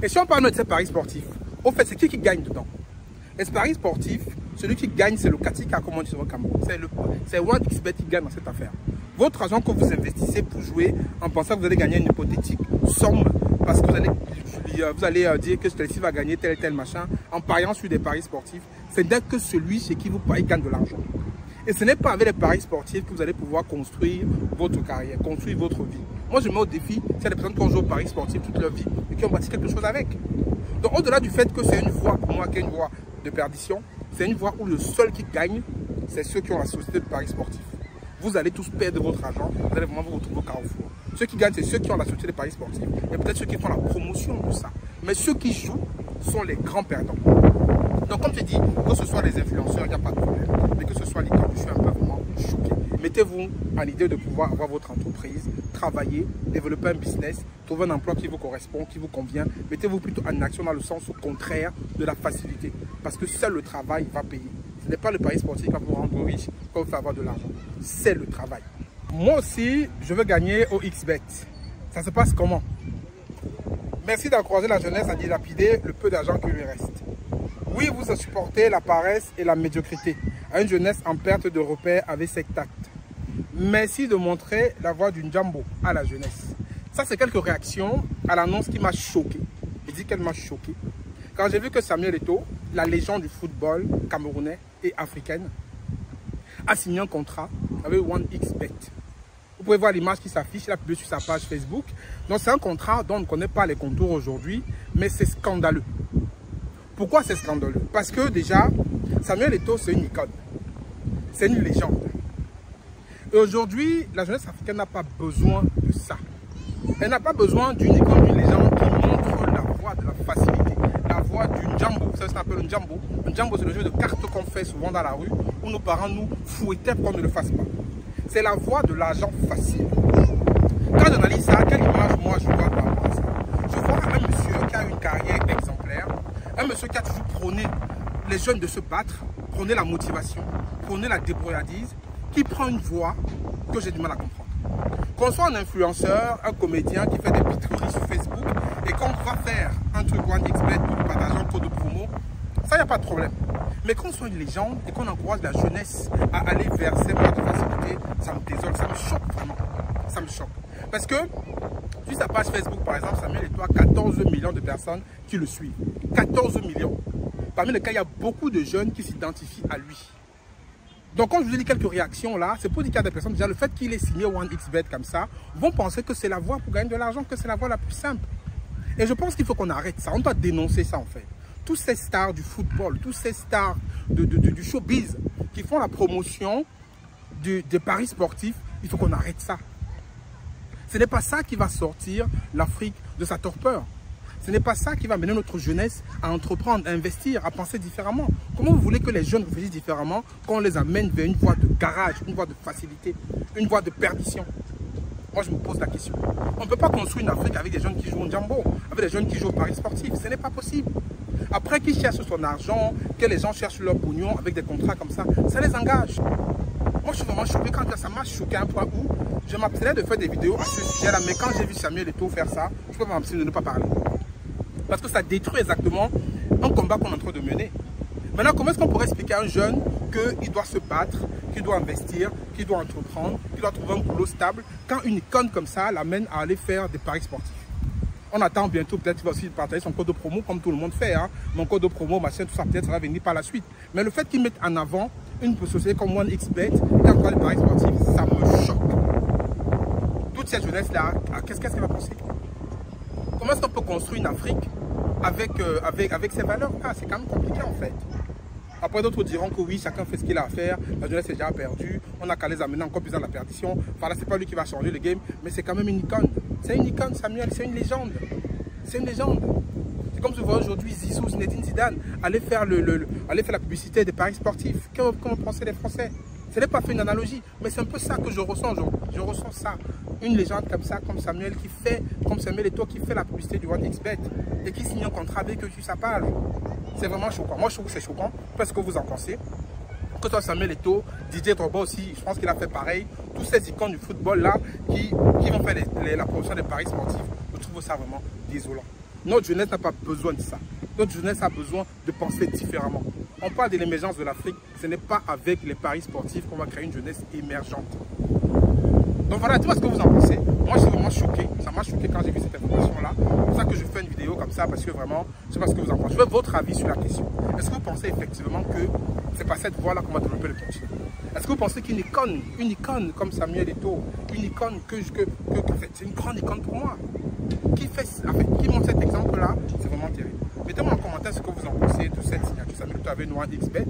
Et si on parle de ces paris sportifs, au fait, c'est qui gagne dedans? Les paris sportifs, celui qui gagne, c'est le Kati qui a commandé sur le Cameroun. C'est OneXBet qui gagne dans cette affaire. Votre argent que vous investissez pour jouer en pensant que vous allez gagner une hypothétique somme parce que vous allez dire que celui-ci va gagner tel et tel machin en pariant sur des paris sportifs, c'est dès que celui chez qui vous pariez gagne de l'argent. Et ce n'est pas avec les paris sportifs que vous allez pouvoir construire votre carrière, construire votre vie. Moi, je mets au défi, c'est des personnes qui ont joué aux paris sportifs toute leur vie et qui ont bâti quelque chose avec. Donc, au-delà du fait que c'est une voie, pour moi, qui est une voie de perdition, c'est une voie où le seul qui gagne, c'est ceux qui ont la société de paris sportifs. Vous allez tous perdre votre argent, vous allez vraiment vous retrouver au carrefour. Ceux qui gagnent, c'est ceux qui ont la société de paris sportifs et peut-être ceux qui font la promotion de ça. Mais ceux qui jouent sont les grands perdants. Donc, comme je dis, que ce soit les influenceurs, il n'y a pas de problème. Mais que ce soit les gens, je suis un peu vraiment choqué. Mettez-vous à l'idée de pouvoir avoir votre entreprise, travailler, développer un business, trouver un emploi qui vous correspond, qui vous convient. Mettez-vous plutôt en action dans le sens au contraire de la facilité. Parce que seul le travail va payer. Ce n'est pas le pari sportif qui va vous rendre riche, qui va vous faire avoir de l'argent. C'est le travail. Moi aussi, je veux gagner au XBet. Ça se passe comment? Merci d'encourager la jeunesse à dilapider le peu d'argent qui lui reste. Oui, vous supportez la paresse et la médiocrité à une jeunesse en perte de repères avec ses tacts. Merci de montrer la voie d'une Jambo à la jeunesse. Ça, c'est quelques réactions à l'annonce qui m'a choqué. Je dis qu'elle m'a choqué. Quand j'ai vu que Samuel Eto'o, la légende du football camerounais et africaine, a signé un contrat avec OneXBet. Vous pouvez voir l'image qui s'affiche, il a publié sur sa page Facebook. Donc, c'est un contrat dont on ne connaît pas les contours aujourd'hui, mais c'est scandaleux. Pourquoi c'est scandaleux? Parce que déjà, Samuel Eto'o, c'est une icône. C'est une légende. Et aujourd'hui, la jeunesse africaine n'a pas besoin de ça. Elle n'a pas besoin d'une icône, d'une légende qui montre la voie de la facilité. La voie d'une Jambo. Vous savez ce qu'on appelle un Jambo? Un Jambo, c'est le jeu de cartes qu'on fait souvent dans la rue, où nos parents nous fouettaient pour qu'on ne le fasse pas. C'est la voie de l'argent facile. Quand j'analyse ça, quelle image moi je vois par rapport à ça? Je vois un monsieur qui a une carrière exemplaire, un monsieur qui a toujours prôné les jeunes de se battre, prôné la motivation, prôné la débrouillardise, qui prend une voie que j'ai du mal à comprendre. Qu'on soit un influenceur, un comédien qui fait des pitreries sur Facebook et qu'on va faire un truc OneXBet pour partager un code de promo, ça, il n'y a pas de problème. Mais qu'on soit une légende et qu'on encourage la jeunesse à aller vers ces voies de facilité, ça me désole, ça me choque vraiment. Ça me choque. Parce que, sur sa page Facebook, par exemple, Samuel Eto'o a 14 millions de personnes qui le suivent. 14 millions. Parmi lesquels il y a beaucoup de jeunes qui s'identifient à lui. Donc, quand je vous dis quelques réactions là, c'est pour dire qu'il y a des personnes, déjà, le fait qu'il ait signé OneXBet comme ça, vont penser que c'est la voie pour gagner de l'argent, que c'est la voie la plus simple. Et je pense qu'il faut qu'on arrête ça. On doit dénoncer ça, en fait. Tous ces stars du football, tous ces stars du showbiz qui font la promotion des paris sportifs, il faut qu'on arrête ça. Ce n'est pas ça qui va sortir l'Afrique de sa torpeur. Ce n'est pas ça qui va mener notre jeunesse à entreprendre, à investir, à penser différemment. Comment vous voulez que les jeunes réfléchissent différemment quand on les amène vers une voie de garage, une voie de facilité, une voie de perdition? Moi, je me pose la question. On ne peut pas construire une Afrique avec des jeunes qui jouent au Jambo, avec des jeunes qui jouent au paris sportif. Ce n'est pas possible. Après qu'ils cherchent son argent, que les gens cherchent leur pognon avec des contrats comme ça les engage. Moi, je suis vraiment choqué quand ça m'a choqué à un point où je m'abstenais de faire des vidéos à ce sujet-là. Mais quand j'ai vu Samuel Eto'o faire ça, je peux m'abstenir de ne pas parler. Parce que ça détruit exactement un combat qu'on est en train de mener. Maintenant, comment est-ce qu'on pourrait expliquer à un jeune qu'il doit se battre, qu'il doit investir, qu'il doit entreprendre, qu'il doit trouver un boulot stable, quand une icône comme ça l'amène à aller faire des paris sportifs? On attend bientôt, peut-être qu'il va aussi partager son code de promo comme tout le monde fait. Hein. Mon code de promo, machin, tout ça, peut-être ça va venir par la suite. Mais le fait qu'il mette en avant une société comme OneXBet qui encourage les paris sportifs, ça me choque. Toute cette jeunesse-là, qu'est-ce qu'elle va penser? Comment est-ce qu'on peut construire une Afrique avec ces valeurs-là? C'est quand même compliqué en fait. Après, d'autres diront que oui, chacun fait ce qu'il a à faire, la jeunesse est déjà perdue, on n'a qu'à les amener encore plus dans la perdition. Enfin là, c'est pas lui qui va changer le game, mais c'est quand même une icône. C'est une icône, Samuel, c'est une légende. C'est une légende. C'est comme si vous voyez aujourd'hui Zizou, Zinedine Zidane, aller faire la publicité des paris sportifs. Comment pensent les Français? Ce n'est pas fait une analogie, mais c'est un peu ça que je ressens aujourd'hui. Je ressens ça. Une légende comme ça, comme Samuel Eto'o qui fait la publicité du OneXBet et qui signe un contrat avec eux sur sa page. C'est vraiment choquant. Moi, je trouve que c'est choquant. Qu'est-ce que vous en pensez? Que ce soit Samuel Eto'o, Didier Drogba aussi, je pense qu'il a fait pareil. Tous ces icônes du football là qui vont faire la promotion des paris sportifs, je trouve ça vraiment désolant. Notre jeunesse n'a pas besoin de ça. Notre jeunesse a besoin de penser différemment. On parle de l'émergence de l'Afrique. Ce n'est pas avec les paris sportifs qu'on va créer une jeunesse émergente. Donc voilà, tu vois ce que vous en pensez. Moi, je suis vraiment choqué. Ça m'a choqué quand j'ai vu cette information-là. C'est pour ça que je fais une vidéo comme ça, parce que vraiment, je ne sais pas ce que vous en pensez. Je veux votre avis sur la question. Est-ce que vous pensez effectivement que c'est pas cette voie-là qu'on va développer le continent? Est-ce que vous pensez qu'une icône comme Samuel Eto'o, une icône c'est une grande icône pour moi, qui montre cet exemple-là, c'est vraiment terrible. Mettez-moi en commentaire ce que vous en pensez de cette signature Samuel Eto'o avec Noah XBet.